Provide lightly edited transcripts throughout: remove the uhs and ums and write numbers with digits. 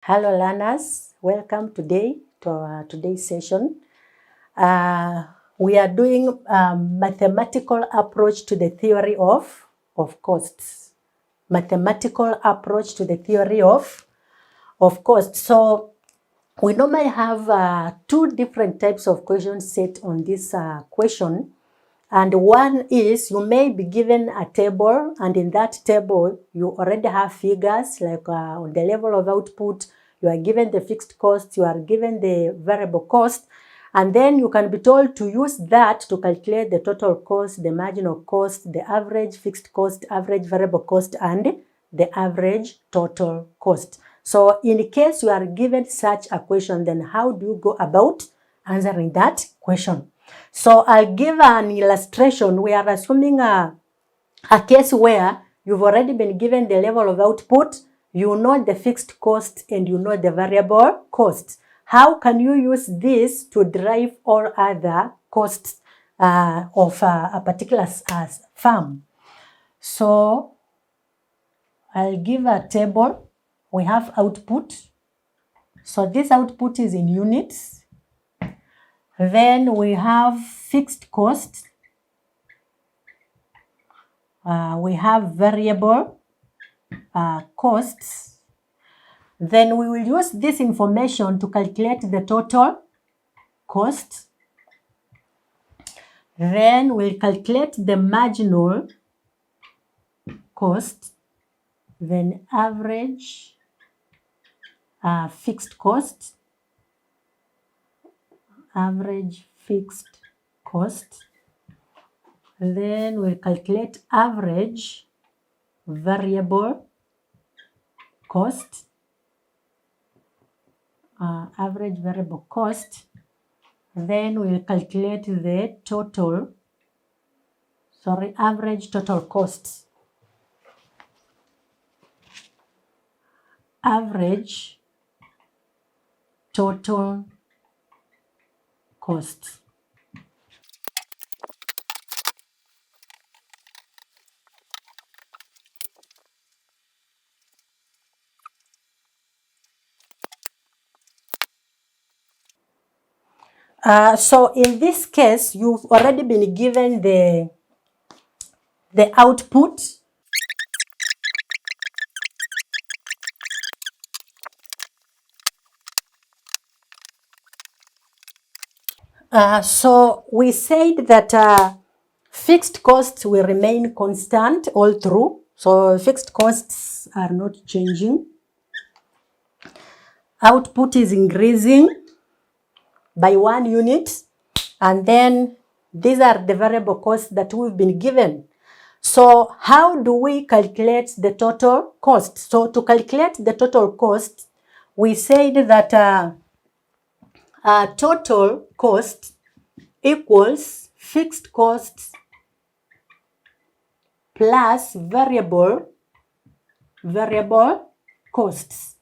Hello learners, welcome today to our today's session. We are doing a mathematical approach to the theory of costs. Mathematical approach to the theory of costs. So we normally have two different types of questions set on this question. And one is you may be given a table, and in that table you already have figures like on the level of output, you are given the fixed cost, you are given the variable cost, and then you can be told to use that to calculate the total cost, the marginal cost, the average fixed cost, average variable cost, and the average total cost. So in case you are given such a question, then how do you go about answering that question? So I'll give an illustration. We are assuming a case where you've already been given the level of output, you know the fixed cost, and you know the variable cost. How can you use this to derive all other costs of a particular firm? So I'll give a table. We have output. So this output is in units. Then we have fixed cost. We have variable costs. Then we will use this information to calculate the total cost. Then we'll calculate the marginal cost. Then average fixed cost. Average fixed cost. Then we'll calculate average variable cost. Average variable cost. Then we'll calculate the average total cost. Average total cost. So in this case, you've already been given the output. So we said that fixed costs will remain constant all through. So fixed costs are not changing. Output is increasing by 1 unit. And then these are the variable costs that we've been given. So how do we calculate the total cost? So to calculate the total cost, we said that total cost equals fixed costs plus variable costs.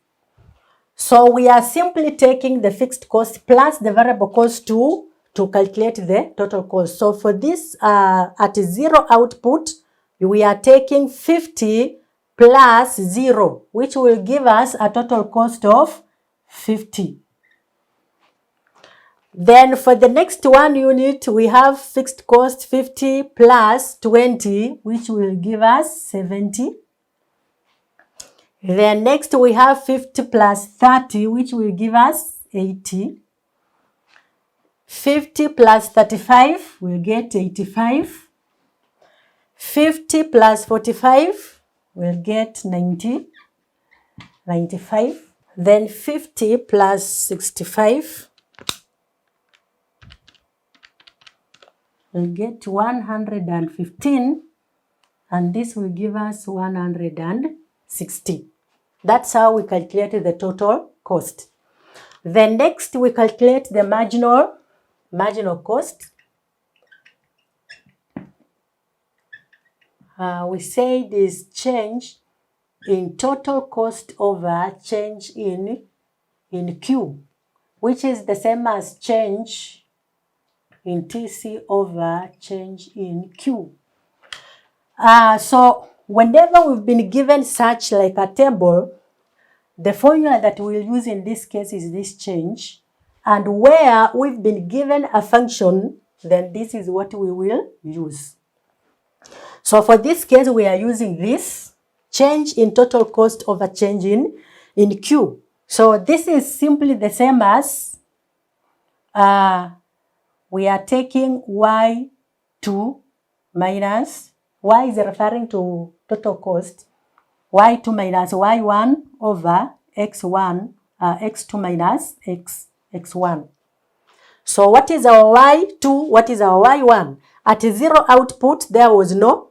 So we are simply taking the fixed cost plus the variable cost to calculate the total cost. So for this, at 0 output, we are taking 50 plus 0, which will give us a total cost of 50. Then for the next 1 unit, we have fixed cost 50 plus 20, which will give us 70. Then next we have 50 plus 30, which will give us 80. 50 plus 35 will get 85. 50 plus 45 will get 95. Then 50 plus 65 will get 115, and this will give us 160. That's how we calculate the total cost. Then next we calculate the marginal cost. We say this change in total cost over change in Q, which is the same as change in TC over change in Q. So whenever we've been given such like a table, the formula that we'll use in this case is this change. And where we've been given a function, then this is what we will use. So for this case, we are using this change in total cost over change in Q. So this is simply the same as we are taking Y2 minus, Y is referring to total cost, Y2 minus Y1 over X1, X2 minus X1. So what is our Y2? What is our Y1? At zero output, there was no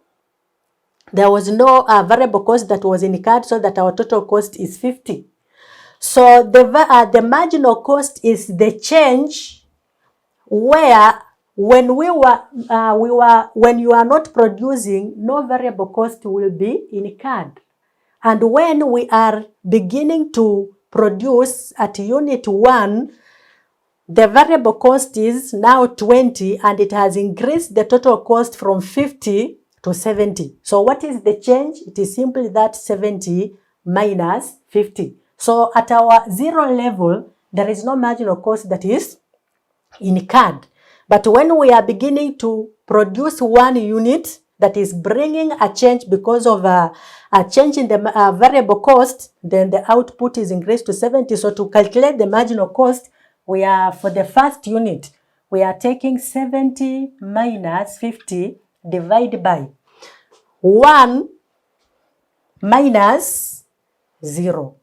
variable cost that was incurred, so that our total cost is 50. So the marginal cost is the change where when when you are not producing, no variable cost will be incurred. And when we are beginning to produce at unit 1, the variable cost is now 20 and it has increased the total cost from 50 to 70. So what is the change? It is simply that 70 minus 50. So at our zero level, there is no marginal cost that is incurred. But when we are beginning to produce 1 unit, that is bringing a change because of a change in the variable cost, then the output is increased to 70. So to calculate the marginal cost, we are, for the first unit, we are taking 70 minus 50 divided by 1 minus 0.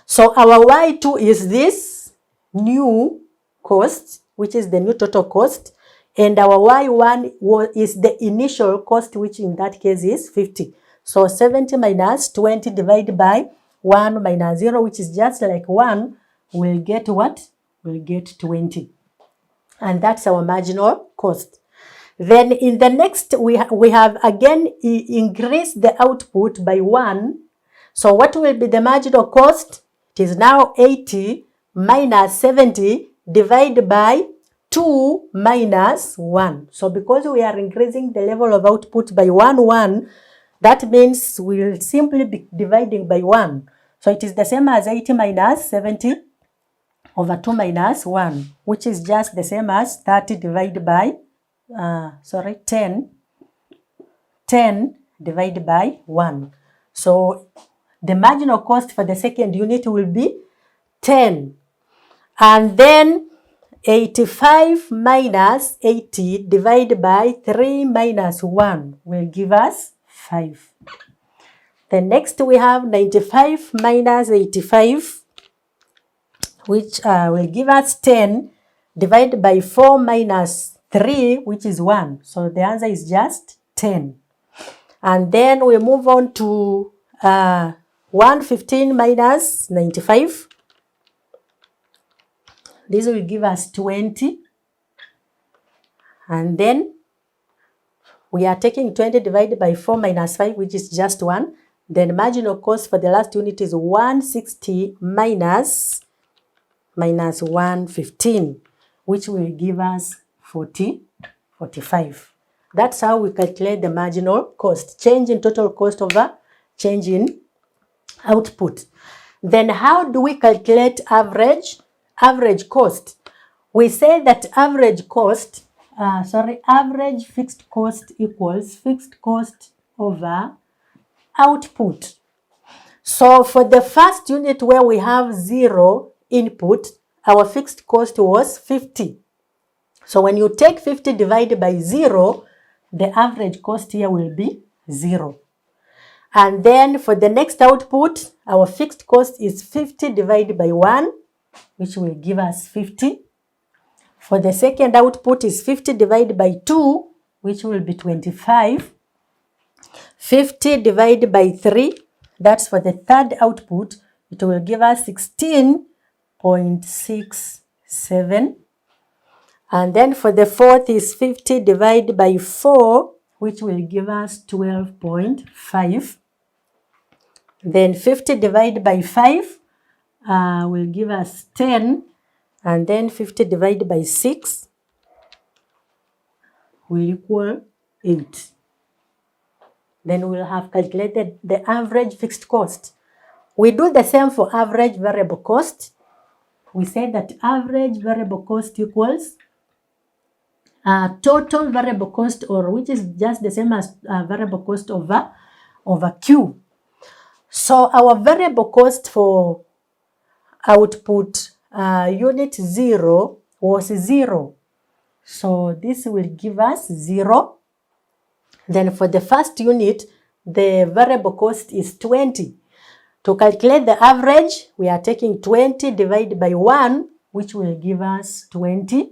So our Y2 is this new cost, which is the new total cost, and our Y1 is the initial cost, which in that case is 50. So 70 minus 20 divided by 1 minus 0, which is just like 1, we'll get what? We'll get 20. And that's our marginal cost. Then in the next, we have again increased the output by 1. So what will be the marginal cost? It is now 80 minus 70 divided by 2 minus 1. So because we are increasing the level of output by 1, that means we will simply be dividing by 1. So it is the same as 80 minus 70 over 2 minus 1, which is just the same as 30 divided by 10 divided by 1. So the marginal cost for the second unit will be 10. And then 85 minus 80 divided by 3 minus 1 will give us 5. Then next we have 95 minus 85, which will give us 10 divided by 4 minus 3, which is 1. So the answer is just 10. And then we move on to 115 minus 95. This will give us 20. And then we are taking 20 divided by 4 minus 5, which is just 1. Then marginal cost for the last unit is 160 minus 115, which will give us 45. That's how we calculate the marginal cost. Change in total cost over change in output. Then how do we calculate average cost? We say that average fixed cost equals fixed cost over output. So for the first unit where we have 0 input, our fixed cost was 50. So when you take 50 divided by 0, the average cost here will be 0. And then for the next output, our fixed cost is 50 divided by 1, which will give us 50. For the second output is 50 divided by 2, which will be 25. 50 divided by 3, that's for the third output, it will give us 16.67. And then for the fourth is 50 divided by 4, which will give us 12.5. Then 50 divided by 5 will give us 10. And then 50 divided by 6 will equal 8. then we'll have calculated the average fixed cost. We do the same for average variable cost. We say that average variable cost equals total variable cost, or which is just the same as variable cost over Q. So our variable cost for output unit 0 was 0. So this will give us 0. Then for the first unit, the variable cost is 20. To calculate the average, we are taking 20 divided by 1, which will give us 20.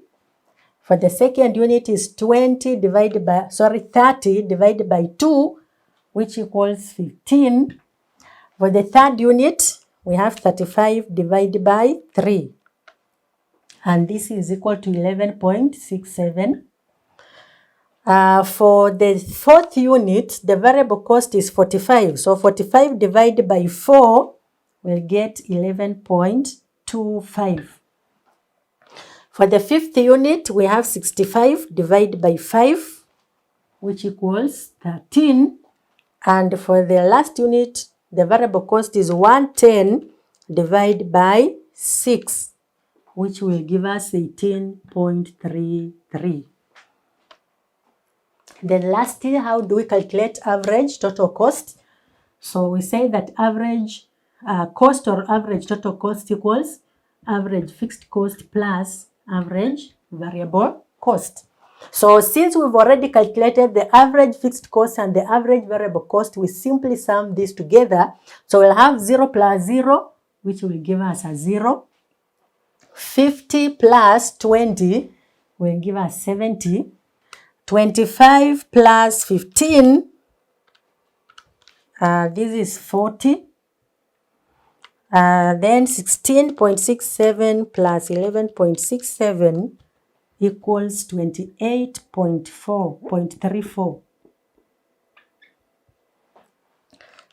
For the second unit is 30 divided by 2, which equals 15. For the third unit, we have 35 divided by 3. And this is equal to 11.67. For the fourth unit, the variable cost is 45. So 45 divided by 4 will get 11.25. For the fifth unit, we have 65 divided by 5, which equals 13. And for the last unit, the variable cost is 110 divided by 6, which will give us 18.33. Then lastly, how do we calculate average total cost? So we say that average cost or average total cost equals average fixed cost plus average variable cost. So since we've already calculated the average fixed cost and the average variable cost, we simply sum these together. So we'll have 0 plus 0, which will give us a 0. 50 plus 20 will give us 70. 25 plus 15, this is 40. Then 16.67 plus 11.67 equals 28.34.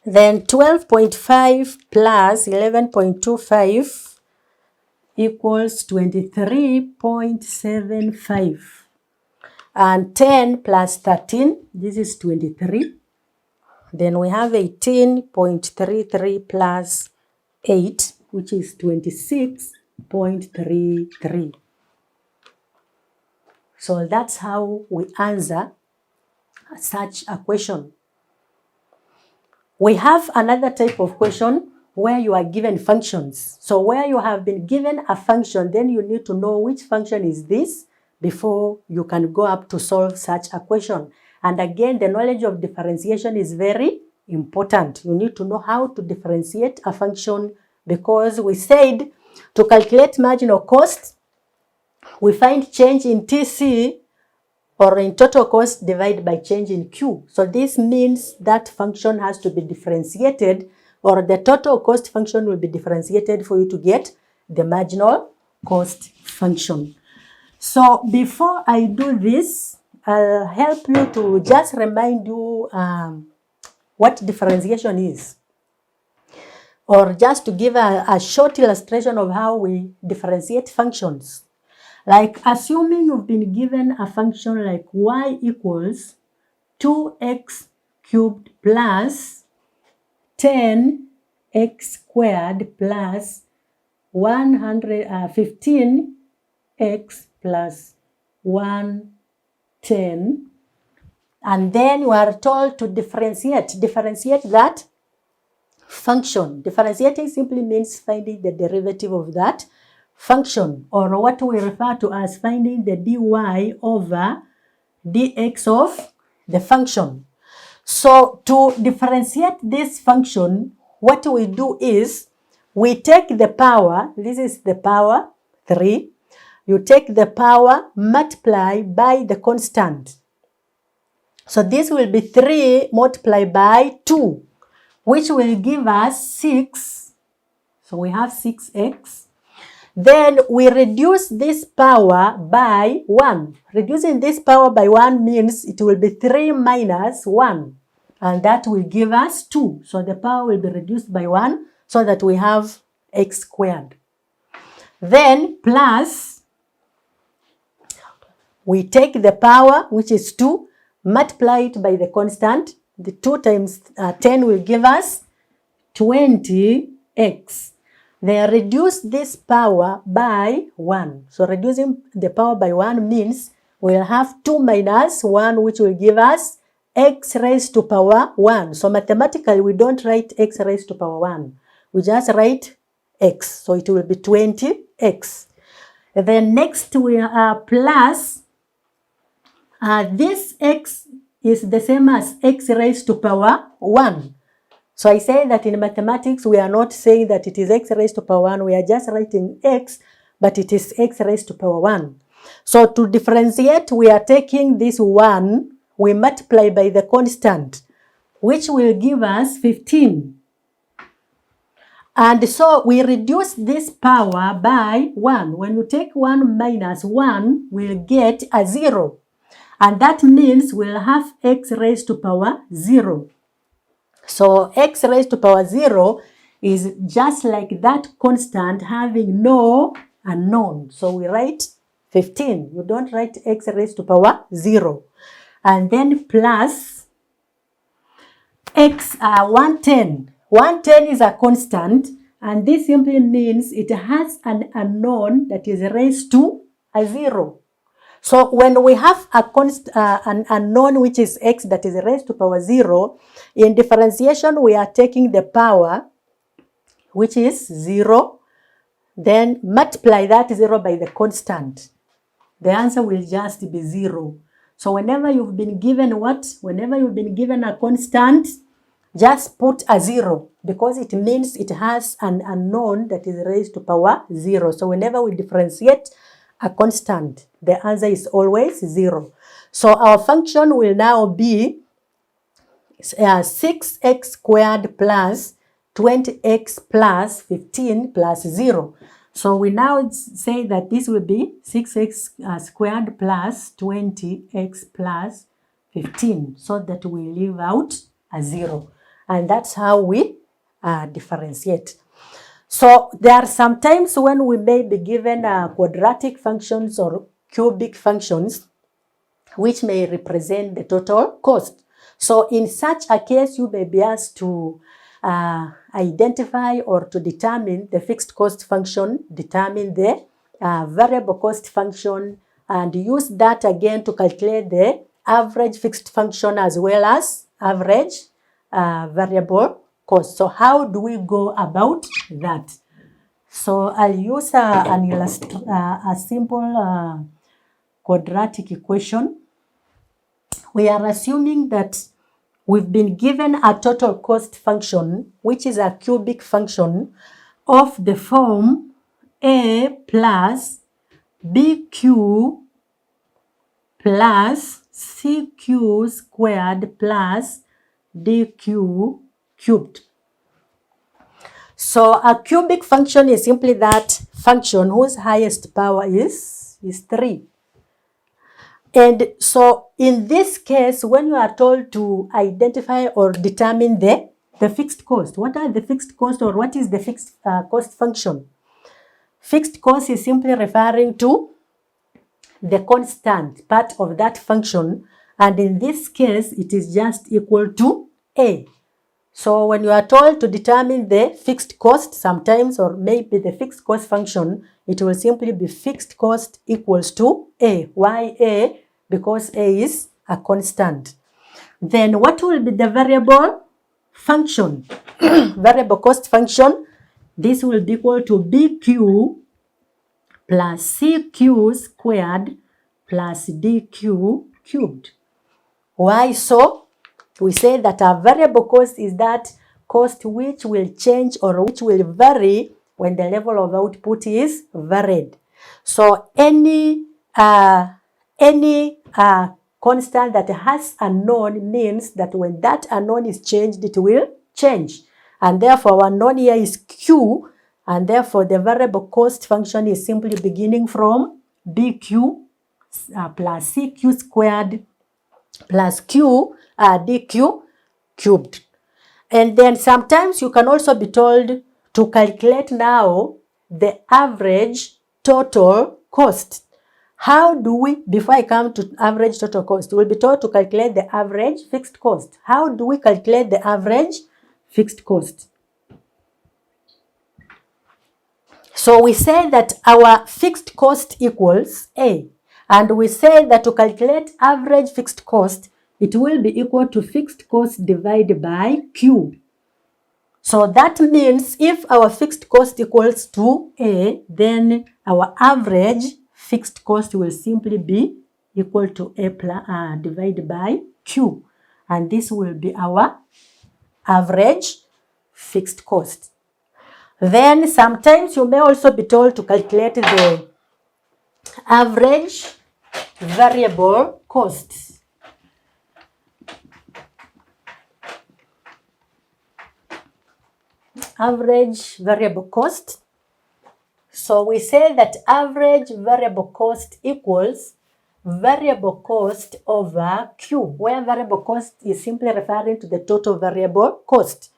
Then 12.5 plus 11.25 equals 23.75. And 10 plus 13, this is 23. Then we have 18.33 plus 8, which is 26.33. So that's how we answer such a question. We have another type of question where you are given functions. So where you have been given a function, then you need to know which function is this before you can go up to solve such a question. And again, the knowledge of differentiation is very important. You need to know how to differentiate a function, because we said to calculate marginal cost, we find change in TC or in total cost divided by change in Q. So this means that function has to be differentiated, or the total cost function will be differentiated for you to get the marginal cost function. So before I do this, I'll help you to just remind you what differentiation is, or just to give a short illustration of how we differentiate functions. Like assuming you've been given a function like y equals 2x cubed plus 10x squared plus 15x plus 110, and then you are told to differentiate that function. Differentiating simply means finding the derivative of that function, or what we refer to as finding the dy over dx of the function. So to differentiate this function, what we do is we take the power, this is the power 3, you take the power, multiply by the constant. So this will be 3 multiplied by 2, which will give us 6. So we have 6x. Then we reduce this power by 1. Reducing this power by 1 means it will be 3 minus 1. And that will give us 2. So the power will be reduced by 1 so that we have x squared. Then plus, we take the power, which is 2, multiply it by the constant, The 2 times 10 will give us 20x. Then reduce this power by 1. So reducing the power by 1 means we'll have 2 minus 1, which will give us x raised to power 1. So mathematically, we don't write x raised to power 1. We just write x. So it will be 20x. And then next we are plus. This x is the same as x raised to power 1. So I say that in mathematics, we are not saying that it is x raised to power 1. We are just writing x, but it is x raised to power 1. So to differentiate, we are taking this 1, we multiply by the constant, which will give us 15. And so we reduce this power by 1. When you take 1 minus 1, we'll get a 0. And that means we'll have x raised to power 0. So x raised to power 0 is just like that constant having no unknown. So we write 15. You don't write x raised to power 0. And then plus x 110. 110 is a constant, and this simply means it has an unknown that is raised to a 0. So when we have an unknown which is x that is raised to power 0, in differentiation we are taking the power which is 0, then multiply that 0 by the constant. The answer will just be 0. So whenever you've been given whenever you've been given a constant, just put a 0 because it means it has an unknown that is raised to power 0. So whenever we differentiate a constant, the answer is always 0. So our function will now be 6x squared plus 20x plus 15 plus 0. So we now say that this will be 6x squared plus 20x plus 15, so that we leave out a 0. And that's how we differentiate. So there are some times when we may be given quadratic functions or cubic functions, which may represent the total cost. So in such a case, you may be asked to identify or to determine the fixed cost function, determine the variable cost function, and use that again to calculate the average fixed function as well as average variable cost. So how do we go about that? So I'll use a simple quadratic equation. We are assuming that we've been given a total cost function, which is a cubic function of the form a plus bq plus cq squared plus dq cubed. So a cubic function is simply that function whose highest power is 3. And so in this case, when you are told to identify or determine the fixed cost, what are the fixed cost or what is the fixed cost function? Fixed cost is simply referring to the constant part of that function, and in this case, it is just equal to a. So when you are told to determine the fixed cost sometimes, or maybe the fixed cost function, it will simply be fixed cost equals to a. Why a? Because a is a constant. Then what will be the variable function? Variable cost function, this will be equal to bq plus cq squared plus dq cubed. Why so? We say that a variable cost is that cost which will change or which will vary when the level of output is varied. So any constant that has a unknown means that when that unknown is changed, it will change. And therefore, our unknown here is q, and therefore the variable cost function is simply beginning from bq plus cq squared plus q dq cubed. And then sometimes you can also be told to calculate now the average total cost. How do we, before I come to average total cost, we'll be told to calculate the average fixed cost. How do we calculate the average fixed cost? So we say that our fixed cost equals A. And we say that to calculate average fixed cost, it will be equal to fixed cost divided by Q. So that means if our fixed cost equals to A, then our average fixed cost will simply be equal to A divided by Q. And this will be our average fixed cost. Then sometimes you may also be told to calculate the average variable costs. Average variable cost. So we say that average variable cost equals variable cost over Q, where variable cost is simply referring to the total variable cost.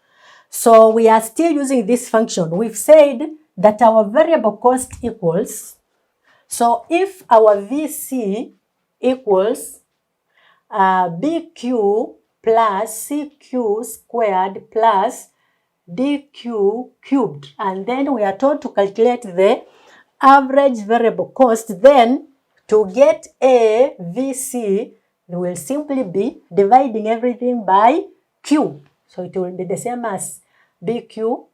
So we are still using this function. We've said that our variable cost equals, so if our VC equals BQ plus CQ squared plus DQ cubed, and then we are told to calculate the average variable cost, then to get a VC, we will simply be dividing everything by Q. So it will be the same as BQ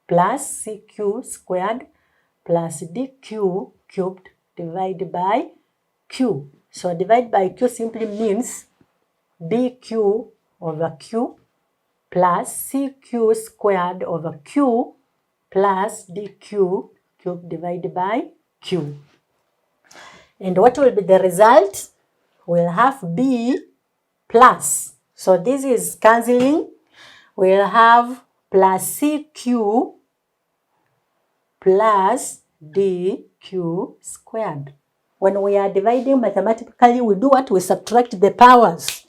plus CQ squared plus DQ cubed divided by Q. So divide by Q simply means BQ over Q plus CQ squared over Q plus DQ cubed divided by Q. And what will be the result? We'll have B plus. So this is cancelling. We'll have plus CQ plus DQ squared. When we are dividing mathematically, we do what? We subtract the powers.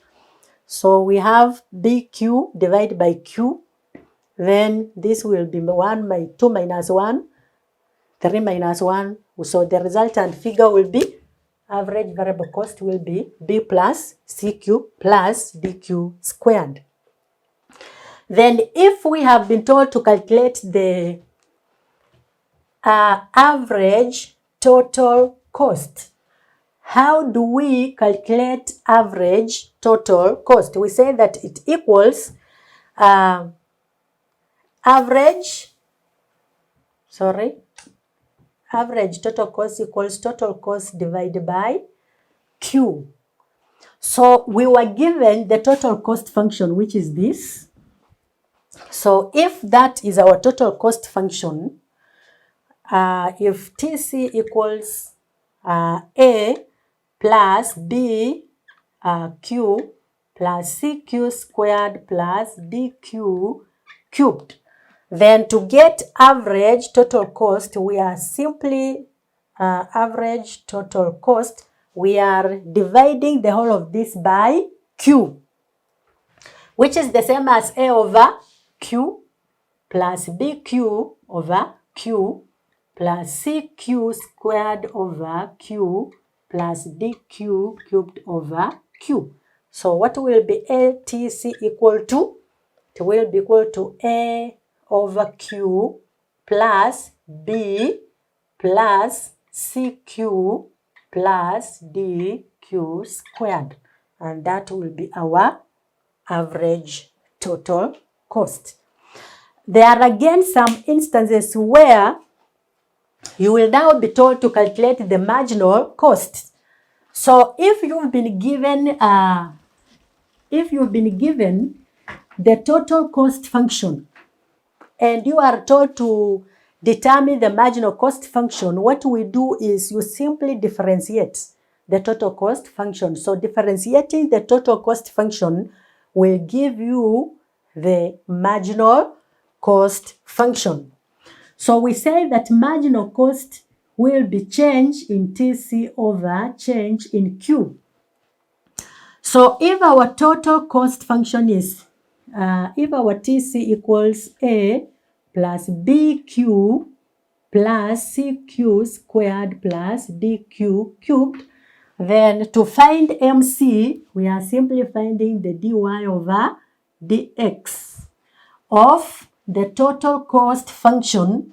So we have BQ divided by Q. Then this will be 1 by 2 minus 1, 3 minus 1. So the resultant figure will be, average variable cost will be B plus CQ plus DQ squared. Then if we have been told to calculate the average total cost, how do we calculate average total cost? We say that it equals average total cost equals total cost divided by Q. So we were given the total cost function, which is this. So if that is our total cost function, if TC equals A plus B Q plus CQ squared plus DQ cubed, then to get average total cost, we are simply average total cost, we are dividing the whole of this by Q, which is the same as A over Q plus BQ over Q plus CQ squared over Q plus DQ cubed over Q. So what will be ATC equal to? It will be equal to A over Q plus B plus CQ plus DQ squared. And that will be our average total cost. There are again some instances where you will now be told to calculate the marginal cost. So if you've been given the total cost function and you are told to determine the marginal cost function, what we do is you simply differentiate the total cost function. So differentiating the total cost function will give you the marginal cost function. So we say that marginal cost will be change in TC over change in Q. So if our total cost function is, if our TC equals A plus BQ plus CQ squared plus DQ cubed. Then to find MC, we are simply finding the dy over dx of the total cost function.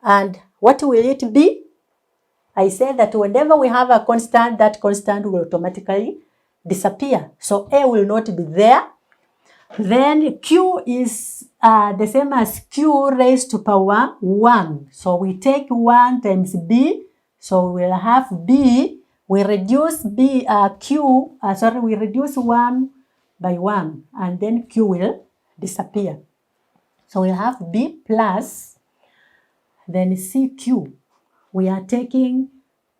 And what will it be? I said that whenever we have a constant, that constant will automatically disappear. So A will not be there. Then Q is the same as Q raised to power 1. So we take 1 times B. So we'll have B. We reduce we reduce 1 by 1. And then Q will disappear. So we'll have B plus, then CQ. We are taking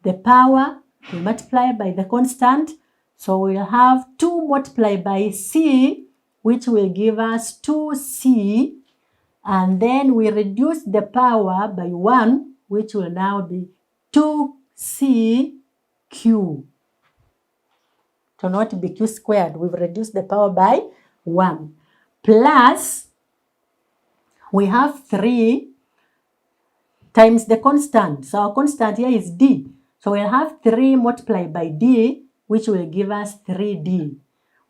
the power, we multiply by the constant. So we'll have 2 multiplied by C, which will give us 2C. And then we reduce the power by 1, which will now be 2CQ. To not be Q squared, we've reduced the power by 1. Plus, we have 3 times the constant. So our constant here is D. So we'll have 3 multiplied by D, which will give us 3D.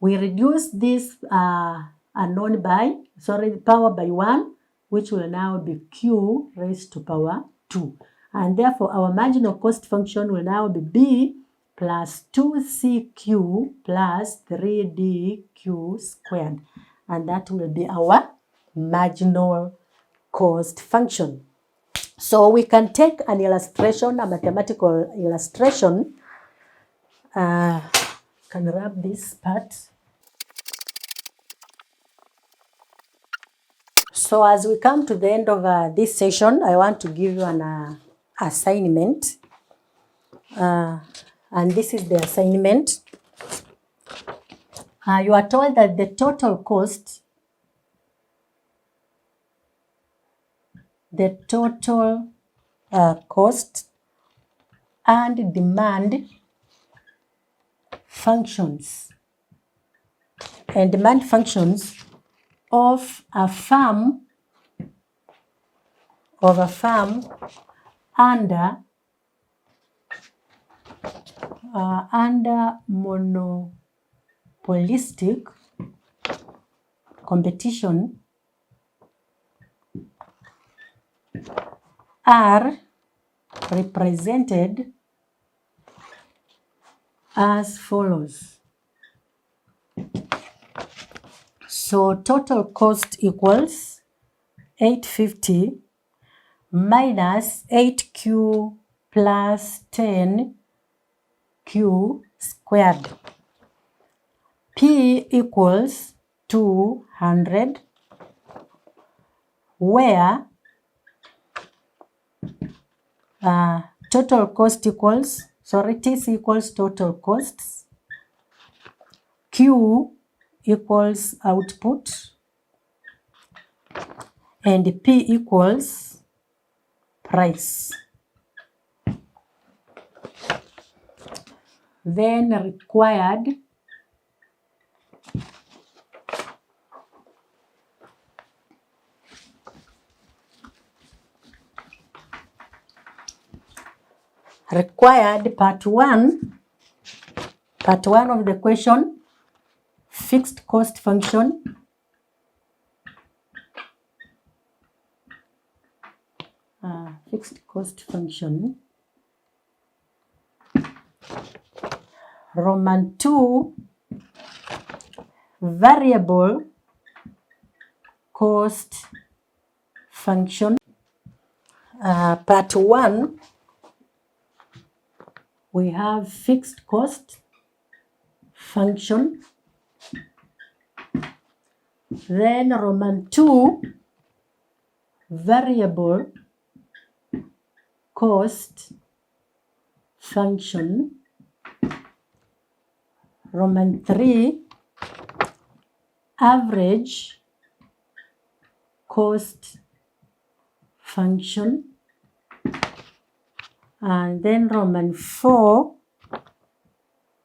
We reduce this unknown power by 1, which will now be Q raised to power 2. And therefore, our marginal cost function will now be B plus 2CQ plus 3DQ squared. And that will be our marginal cost function. So we can take an illustration, a mathematical illustration. Can wrap this part. So as we come to the end of this session, I want to give you an assignment. And this is the assignment. You are told that the total cost and demand functions of a firm under monopolistic competition are represented as follows. So total cost equals 850 minus 8Q plus 10Q squared. P equals 200, where total cost equals, TC equals total costs, Q equals output, and P equals price. Then required part one of the question, fixed cost function. Roman 2, variable cost function. Part 1, we have fixed cost function. Then Roman 2, variable cost function. Roman 3, average cost function. And then Roman 4,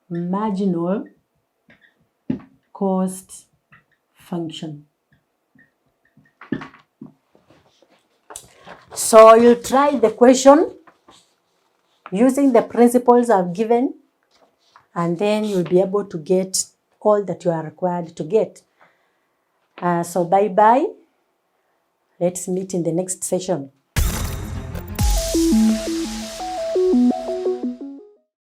marginal cost function. So you'll try the question using the principles I've given, and then you'll be able to get all that you are required to get. So bye-bye. Let's meet in the next session.